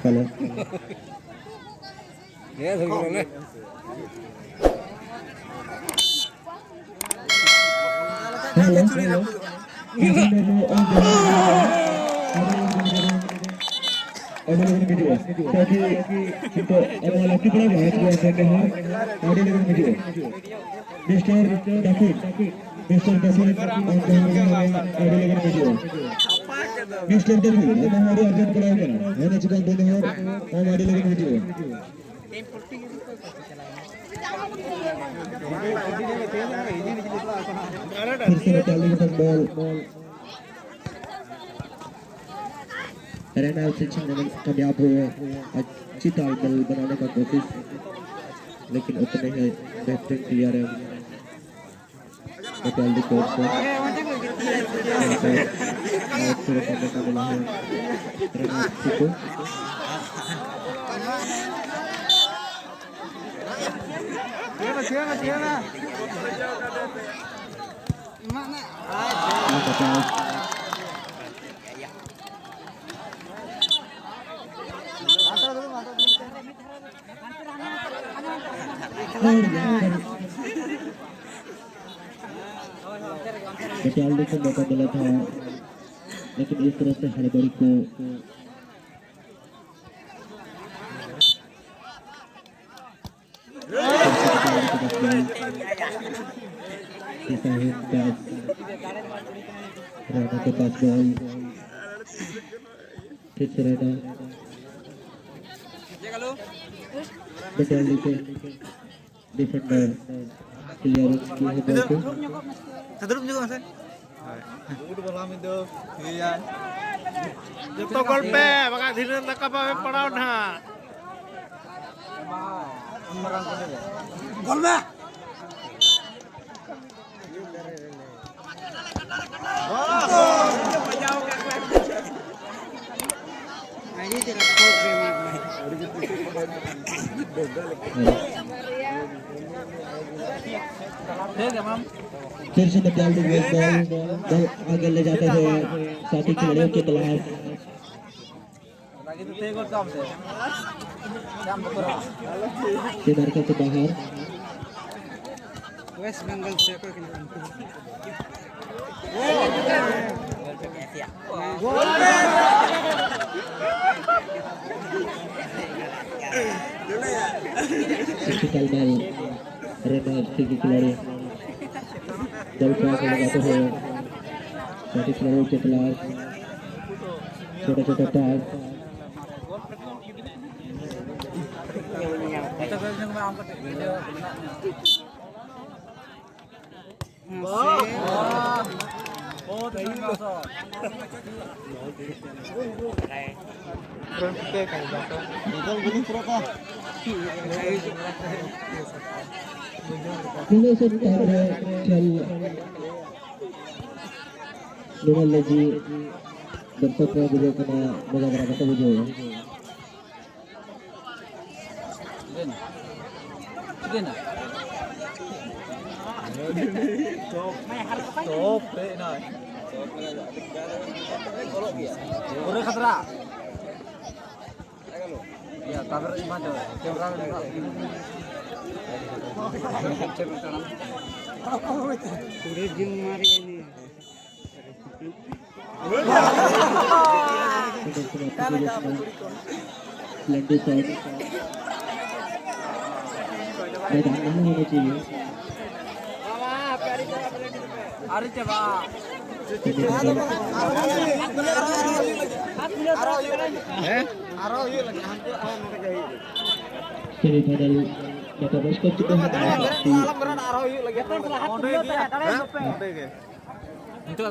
Hello. Yes, hello. Ada lagi video. Tapi kita ada lagi pula bahas dua dengar. Ada lagi video. Mister David. Mister David ada lagi video. Mister David ada hari urgent pula kan. Hanya cuma dengar. Ada lagi video. फिर से चालू कर ball Raina सिंचन ने कामयाब हुए अच्छी तालमेल बनाने का कोशिश लेकिन उतने ही बेहतरीन तैयार है पटेल दी कोच से और पूरा करने का मिला है रैना को Tiana. Mana? पटियाला को मौका मिला था लेकिन इस तरह से हड़बड़ी को राणा के पास बॉल फिर से राणा पटियाला के डिफेंडर क्लियरेंस की है बॉल को Terus juga mas. Udah malam itu, iya. Jatuh golpe, maka diri nak apa perahu nah. Golpe. Ini tidak फिर से पटियाला वेट बॉल आगे ले जाते हैं साथी खिलाड़ियों के तलाश से बाहर वेस्ट बंगाल से कोई रैना के खिलाड़ी बल क्रॉस लगाते हैं साथी खिलाड़ियों के तलाश छोटा tag lagi bertemu juga kena beberapa kata bujur. Top, nah. Udah khatra. Ya, kabar gimana? Kamera Udah jeng mari ini. Lendus out. मैदान नहीं होना चाहिए अरे चबा semifinal Kota Bosco juga itu